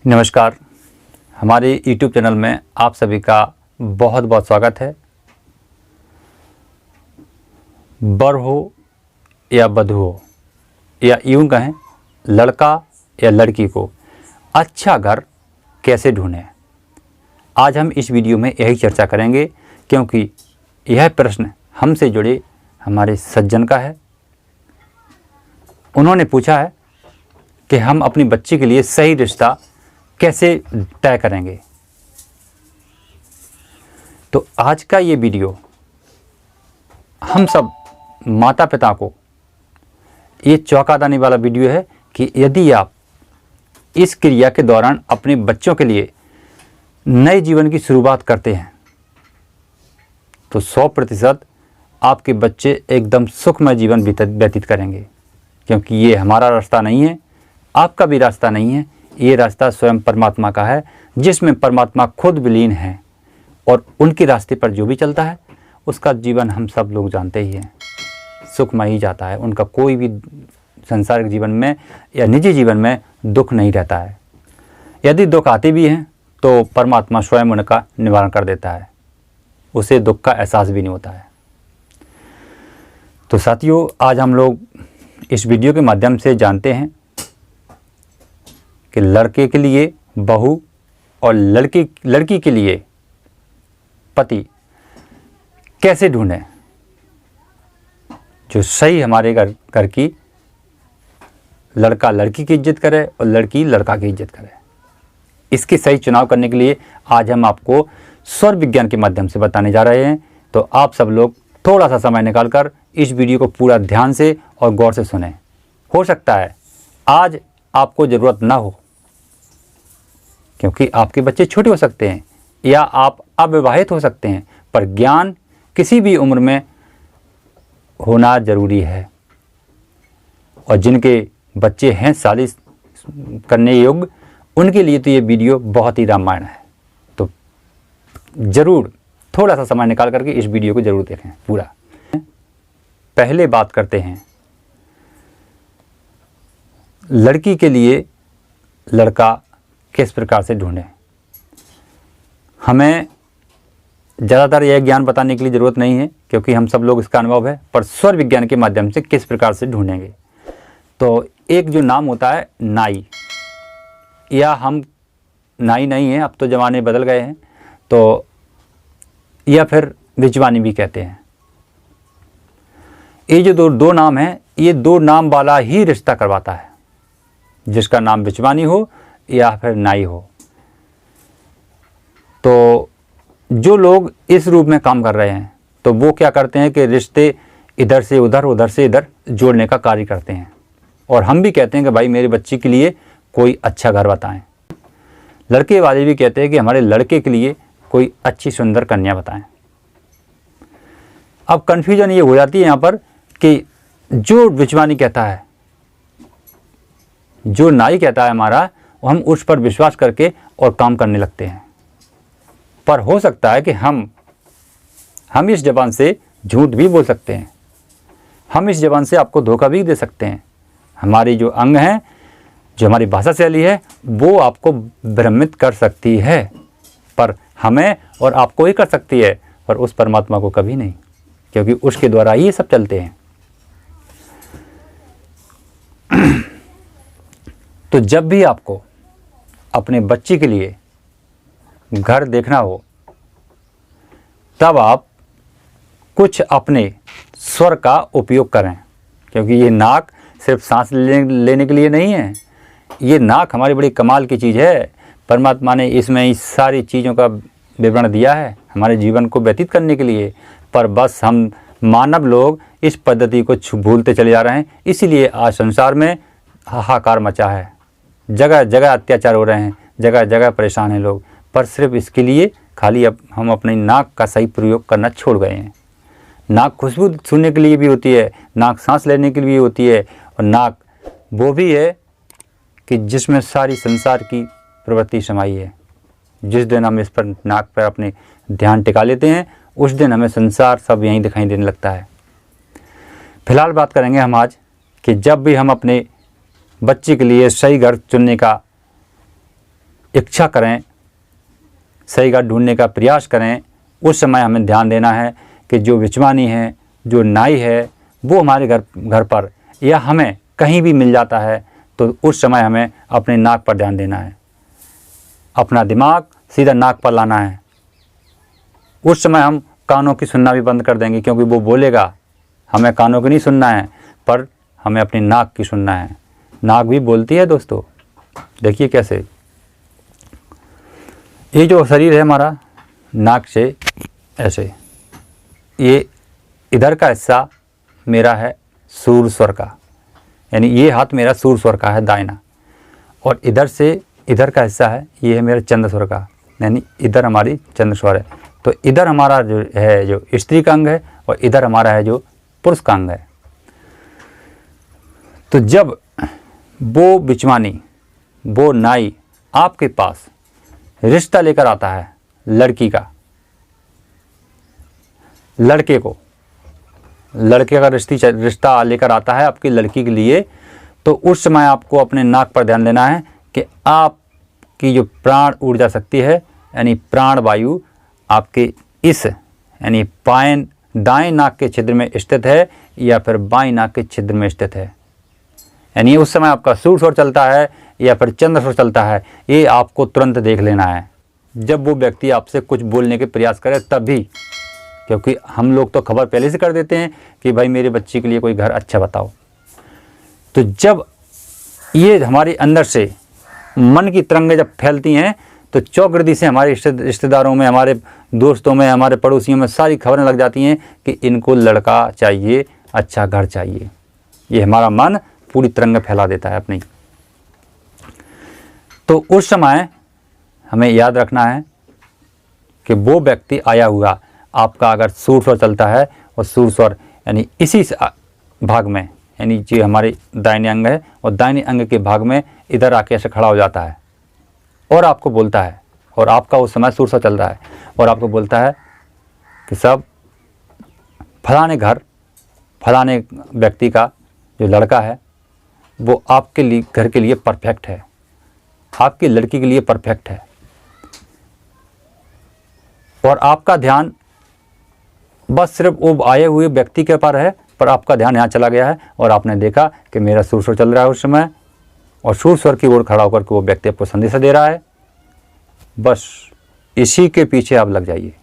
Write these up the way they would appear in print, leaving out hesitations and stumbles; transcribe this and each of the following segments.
नमस्कार। हमारे YouTube channel में आप सभी का बहुत बहुत स्वागत है। वर हो या वधू हो या यूँ कहें लड़का या लड़की को अच्छा घर कैसे ढूंढें, आज हम इस वीडियो में यही चर्चा करेंगे, क्योंकि यह प्रश्न हमसे जुड़े हमारे सज्जन का है। उन्होंने पूछा है कि हम अपनी बच्ची के लिए सही रिश्ता कैसे तय करेंगे। तो आज का ये वीडियो हम सब माता पिता को ये चौंका देने वाला वीडियो है कि यदि आप इस क्रिया के दौरान अपने बच्चों के लिए नए जीवन की शुरुआत करते हैं तो 100% आपके बच्चे एकदम सुखमय जीवन व्यतीत करेंगे, क्योंकि ये हमारा रास्ता नहीं है, आपका भी रास्ता नहीं है। ये रास्ता स्वयं परमात्मा का है, जिसमें परमात्मा खुद विलीन है, और उनके रास्ते पर जो भी चलता है उसका जीवन हम सब लोग जानते ही हैं, सुखमय ही जाता है। उनका कोई भी संसारिक जीवन में या निजी जीवन में दुख नहीं रहता है। यदि दुख आते भी हैं तो परमात्मा स्वयं उनका निवारण कर देता है, उसे दुख का एहसास भी नहीं होता है। तो साथियों, आज हम लोग इस वीडियो के माध्यम से जानते हैं कि लड़के के लिए बहू और लड़की के लिए पति कैसे ढूंढें जो सही हमारे घर की लड़का लड़की की इज्जत करे और लड़की लड़का की इज्जत करे। इसके सही चुनाव करने के लिए आज हम आपको स्वर विज्ञान के माध्यम से बताने जा रहे हैं। तो आप सब लोग थोड़ा सा समय निकालकर इस वीडियो को पूरा ध्यान से और गौर से सुनें। हो सकता है आज आपको ज़रूरत ना हो, क्योंकि आपके बच्चे छोटे हो सकते हैं या आप अविवाहित हो सकते हैं, पर ज्ञान किसी भी उम्र में होना ज़रूरी है। और जिनके बच्चे हैं शादी करने योग्य, उनके लिए तो ये वीडियो बहुत ही रामायण है। तो ज़रूर थोड़ा सा समय निकाल करके इस वीडियो को ज़रूर देखें पूरा। पहले बात करते हैं लड़की के लिए लड़का किस प्रकार से ढूंढें। हमें ज़्यादातर यह ज्ञान बताने के लिए ज़रूरत नहीं है, क्योंकि हम सब लोग इसका अनुभव है, पर स्वर विज्ञान के माध्यम से किस प्रकार से ढूंढेंगे। तो एक जो नाम होता है नाई, या हम नाई नहीं है, अब तो ज़माने बदल गए हैं, तो या फिर भिजवानी भी कहते हैं। ये जो दो नाम हैं, ये दो नाम वाला ही रिश्ता करवाता है, जिसका नाम भिजवानी हो या फिर नाई हो। तो जो लोग इस रूप में काम कर रहे हैं तो वो क्या करते हैं कि रिश्ते इधर से उधर, उधर से इधर जोड़ने का कार्य करते हैं। और हम भी कहते हैं कि भाई मेरी बच्ची के लिए कोई अच्छा घर बताएं। लड़के वाले भी कहते हैं कि हमारे लड़के के लिए कोई अच्छी सुंदर कन्या बताएं। अब कन्फ्यूजन ये हो जाती है यहाँ पर कि जो भिजवानी कहता है, जो नाई कहता है हमारा, हम उस पर विश्वास करके और काम करने लगते हैं। पर हो सकता है कि हम इस ज़बान से झूठ भी बोल सकते हैं, हम इस ज़बान से आपको धोखा भी दे सकते हैं। हमारी जो अंग हैं, जो हमारी भाषा शैली है, वो आपको भ्रमित कर सकती है, पर हमें और आपको ही कर सकती है, पर उस परमात्मा को कभी नहीं, क्योंकि उसके द्वारा ही ये सब चलते हैं। तो जब भी आपको अपने बच्चे के लिए घर देखना हो, तब आप कुछ अपने स्वर का उपयोग करें, क्योंकि ये नाक सिर्फ सांस लेने के लिए नहीं है। ये नाक हमारी बड़ी कमाल की चीज़ है। परमात्मा ने इसमें इस सारी चीज़ों का विवरण दिया है हमारे जीवन को व्यतीत करने के लिए, पर बस हम मानव लोग इस पद्धति को भूलते चले जा रहे हैं। इसीलिए आज संसार में हाहाकार मचा है, जगह जगह अत्याचार हो रहे हैं, जगह जगह परेशान हैं लोग, पर सिर्फ इसके लिए खाली अब हम अपनी नाक का सही प्रयोग करना छोड़ गए हैं। नाक खुशबू सुनने के लिए भी होती है, नाक सांस लेने के लिए होती है, और नाक वो भी है कि जिसमें सारी संसार की प्रवृत्ति समाई है। जिस दिन हम इस पर नाक पर अपने ध्यान टिका लेते हैं, उस दिन हमें संसार सब यहीं दिखाई देने लगता है। फिलहाल बात करेंगे हम आज कि जब भी हम अपने बच्चे के लिए सही घर चुनने का इच्छा करें, सही घर ढूंढने का प्रयास करें, उस समय हमें ध्यान देना है कि जो बिचवानी है, जो नाई है, वो हमारे घर पर या हमें कहीं भी मिल जाता है तो उस समय हमें अपने नाक पर ध्यान देना है, अपना दिमाग सीधा नाक पर लाना है। उस समय हम कानों की सुनना भी बंद कर देंगे, क्योंकि वो बोलेगा, हमें कानों की नहीं सुनना है, पर हमें अपनी नाक की सुनना है। नाक भी बोलती है दोस्तों। देखिए कैसे ये जो शरीर है हमारा, नाक से ऐसे, ये इधर का हिस्सा मेरा है सूर्य स्वर का, यानी ये हाथ मेरा सूर्य स्वर का है दाहिना, और इधर से इधर का हिस्सा है, ये है मेरा चंद्र स्वर का, यानी इधर हमारी चंद्र स्वर है। तो इधर हमारा जो है जो स्त्री का अंग है, और इधर हमारा है जो पुरुष का अंग है। तो जब वो बिचवानी, वो नाई आपके पास रिश्ता लेकर आता है, लड़की का, लड़के का रिश्ता लेकर आता है आपकी लड़की के लिए, तो उस समय आपको अपने नाक पर ध्यान देना है कि आपकी जो प्राण ऊर्जा शक्ति है, यानी प्राण वायु आपके इस यानी दाएं नाक के छिद्र में स्थित है या फिर बाएं नाक के छिद्र में स्थित है। यानी उस समय आपका सूर्य स्वर चलता है या फिर चंद्र स्वर चलता है, ये आपको तुरंत देख लेना है। जब वो व्यक्ति आपसे कुछ बोलने के प्रयास करे तभी, क्योंकि हम लोग तो खबर पहले से कर देते हैं कि भाई मेरे बच्चे के लिए कोई घर अच्छा बताओ। तो जब ये हमारे अंदर से मन की तरंगें जब फैलती हैं तो चौगर्दी से हमारे रिश्तेदारों में, हमारे दोस्तों में, हमारे पड़ोसियों में सारी खबरें लग जाती हैं कि इनको लड़का चाहिए, अच्छा घर चाहिए। ये हमारा मन पूरी तरंग फैला देता है अपनी। तो उस समय हमें याद रखना है कि वो व्यक्ति आया हुआ आपका अगर सूर्य स्वर चलता है, और सूर्य स्वर यानी इसी भाग में, यानी जो हमारे दाहिने अंग है, और दाहिने अंग के भाग में इधर आके ऐसे खड़ा हो जाता है और आपको बोलता है, और आपका उस समय सूर्य स्वर चल रहा है, और आपको बोलता है कि सब फलाने घर, फलाने व्यक्ति का जो लड़का है वो आपके लिए, घर के लिए परफेक्ट है, आपकी लड़की के लिए परफेक्ट है। और आपका ध्यान बस सिर्फ वो आए हुए व्यक्ति के पर है, पर आपका ध्यान यहाँ चला गया है और आपने देखा कि मेरा सूर्य स्वर चल रहा है उस समय, और सूर्य स्वर की ओर खड़ा होकर के वो व्यक्ति आपको संदेश दे रहा है। बस इसी के पीछे आप लग जाइए,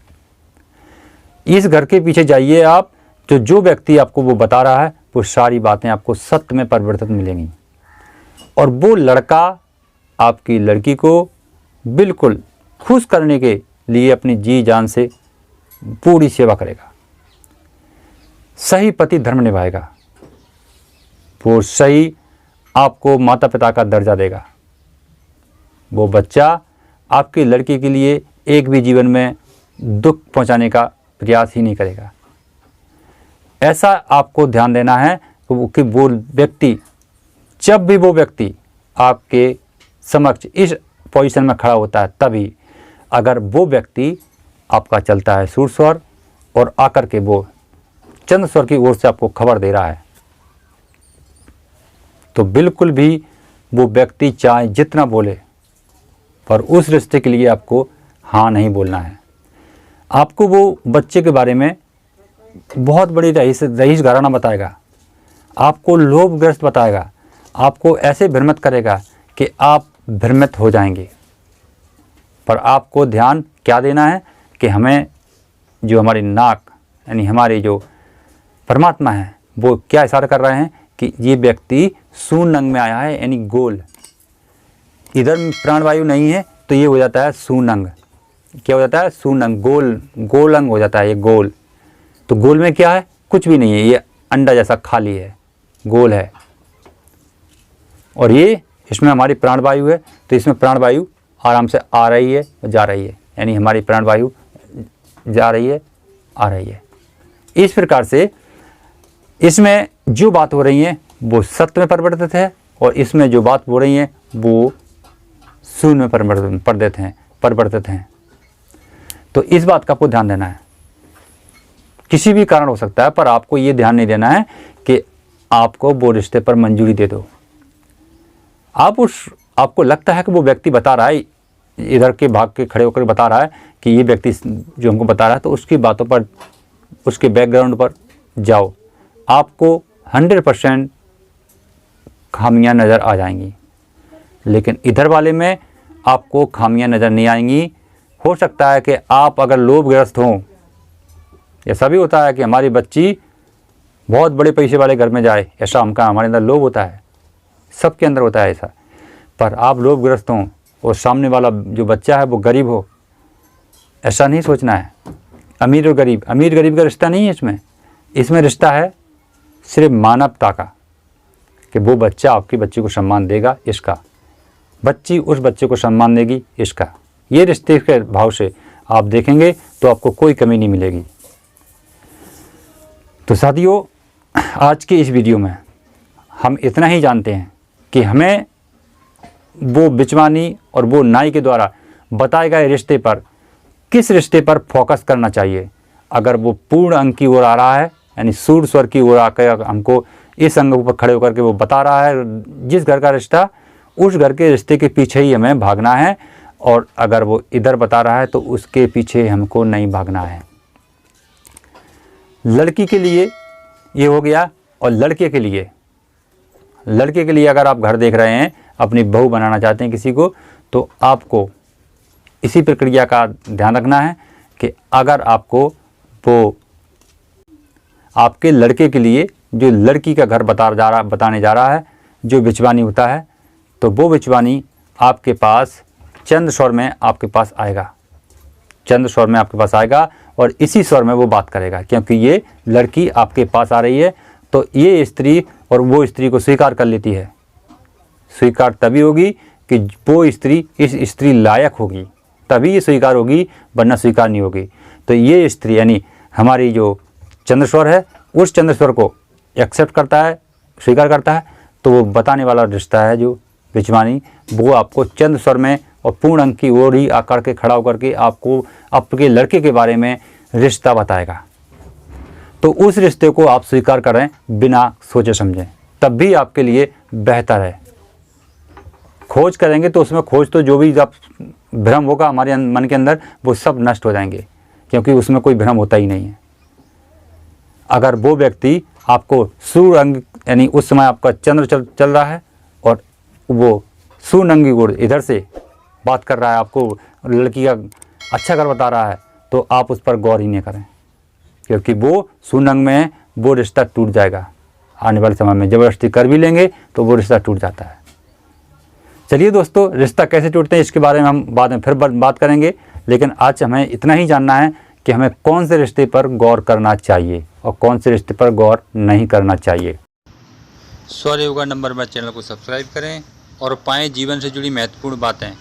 इस घर के पीछे जाइए आप। तो जो व्यक्ति आपको वो बता रहा है वो सारी बातें आपको सत्य में परिवर्तित मिलेंगी, और वो लड़का आपकी लड़की को बिल्कुल खुश करने के लिए अपनी जी जान से पूरी सेवा करेगा, सही पति धर्म निभाएगा, वो सही आपको माता पिता का दर्जा देगा। वो बच्चा आपकी लड़की के लिए एक भी जीवन में दुख पहुंचाने का प्रयास ही नहीं करेगा। ऐसा आपको ध्यान देना है कि वो व्यक्ति, जब भी वो व्यक्ति आपके समक्ष इस पोजीशन में खड़ा होता है, तभी अगर वो व्यक्ति आपका चलता है सूर्य स्वर और आकर के वो चंद्र स्वर की ओर से आपको खबर दे रहा है, तो बिल्कुल भी वो व्यक्ति चाहे जितना बोले, पर उस रिश्ते के लिए आपको हाँ नहीं बोलना है। आपको वो बच्चे के बारे में बहुत बड़ी रईस घराना बताएगा, आपको लोभग्रस्त बताएगा, आपको ऐसे भ्रमित करेगा कि आप भ्रमित हो जाएंगे। पर आपको ध्यान क्या देना है कि हमें जो हमारी नाक, यानी हमारी जो परमात्मा है, वो क्या इशारा कर रहे हैं कि ये व्यक्ति शून्य अंग में आया है, यानी गोल। इधर प्राणवायु नहीं है तो ये हो जाता है शून्य अंग। क्या हो जाता है? शून्य अंग, गोल अंग हो जाता है ये गोल। तो गोल में क्या है? कुछ भी नहीं है, ये अंडा जैसा खाली है, गोल है। और ये इसमें हमारी प्राणवायु है, तो इसमें प्राणवायु आराम से आ रही है और जा रही है, यानी हमारी प्राणवायु जा रही है, आ रही है। इस प्रकार से इसमें जो बात हो रही है वो सत्य में परिवर्तित है, और इसमें जो बात हो रही है वो शून्य में परिवर्तित हैं। तो इस बात का आपको ध्यान देना है। किसी भी कारण हो सकता है, पर आपको ये ध्यान नहीं देना है कि आपको वो रिश्ते पर मंजूरी दे दो। आपको लगता है कि वो व्यक्ति बता रहा है इधर के भाग के खड़े होकर बता रहा है कि ये व्यक्ति जो हमको बता रहा है, तो उसकी बातों पर, उसके बैकग्राउंड पर जाओ, आपको 100% खामियां नज़र आ जाएंगी। लेकिन इधर वाले में आपको खामियां नज़र नहीं आएंगी। हो सकता है कि आप अगर लोभग्रस्त हों, ऐसा भी होता है कि हमारी बच्ची बहुत बड़े पैसे वाले घर में जाए, ऐसा हमारे अंदर लोभ होता है, सबके अंदर होता है ऐसा। पर आप लोभग्रस्त हों और सामने वाला जो बच्चा है वो गरीब हो, ऐसा नहीं सोचना है। अमीर और गरीब, अमीर गरीब का रिश्ता नहीं है इसमें रिश्ता है सिर्फ मानवता का, कि वो बच्चा आपकी बच्ची को सम्मान देगा, इसका, बच्ची उस बच्चे को सम्मान देगी, इसका। ये रिश्ते के भाव से आप देखेंगे तो आपको कोई कमी नहीं मिलेगी। तो साथियों, आज के इस वीडियो में हम इतना ही जानते हैं कि हमें वो बिचवानी और वो नाई के द्वारा बताए गए रिश्ते पर, किस रिश्ते पर फोकस करना चाहिए। अगर वो पूर्ण अंक की ओर आ रहा है, यानी सूर स्वर की ओर आकर हमको इस अंग पर खड़े होकर के वो बता रहा है जिस घर का रिश्ता, उस घर के रिश्ते के पीछे ही हमें भागना है। और अगर वो इधर बता रहा है तो उसके पीछे हमको नहीं भागना है। लड़की के लिए ये हो गया। और लड़के के लिए अगर आप घर देख रहे हैं, अपनी बहू बनाना चाहते हैं किसी को, तो आपको इसी प्रक्रिया का ध्यान रखना है कि अगर आपको वो आपके लड़के के लिए जो लड़की का घर बताने जा रहा है, जो बिचवानी होता है, तो वो बिचवानी आपके पास चंद स्वर में आपके पास आएगा, चंद स्वर में आपके पास आएगा और इसी स्वर में वो बात करेगा। क्योंकि ये लड़की आपके पास आ रही है, तो ये स्त्री और वो स्त्री को स्वीकार कर लेती है। स्वीकार तभी होगी कि वो स्त्री इस स्त्री लायक होगी, तभी ये स्वीकार होगी, वरना स्वीकार नहीं होगी। तो ये स्त्री यानी हमारी जो चंद्रस्वर है, उस चंद्रस्वर को एक्सेप्ट करता है, स्वीकार करता है, तो वो बताने वाला रिश्ता है जो बिचवानी, वो आपको चंद्र स्वर में और पूर्ण अंक की ओर ही आकर के खड़ा होकर के आपको आपके लड़के के बारे में रिश्ता बताएगा। तो उस रिश्ते को आप स्वीकार करें बिना सोचे समझे, तब भी आपके लिए बेहतर है। खोज करेंगे तो उसमें तो जो भी जब भ्रम होगा हमारे मन के अंदर, वो सब नष्ट हो जाएंगे, क्योंकि उसमें कोई भ्रम होता ही नहीं है। अगर वो व्यक्ति आपको सूर्य अंग, यानी उस समय आपका चंद्र चल रहा है और वो सूर्य अंगी गुण इधर से बात कर रहा है, आपको लड़की का अच्छा घर बता रहा है, तो आप उस पर गौर ही नहीं करें, क्योंकि वो सूर्य अंग में है, वो रिश्ता टूट जाएगा। आने वाले समय में ज़बरदस्ती कर भी लेंगे तो वो रिश्ता टूट जाता है। चलिए दोस्तों, रिश्ता कैसे टूटते हैं इसके बारे में हम बाद में फिर बात करेंगे, लेकिन आज हमें इतना ही जानना है कि हमें कौन से रिश्ते पर गौर करना चाहिए और कौन से रिश्ते पर गौर नहीं करना चाहिए। स्वर योगा नंबर में चैनल को सब्सक्राइब करें और पाएं जीवन से जुड़ी महत्वपूर्ण बातें।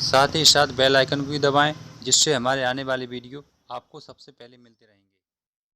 साथ ही साथ बेल आइकन को भी दबाएं, जिससे हमारे आने वाली वीडियो आपको सबसे पहले मिलती रहेंगी।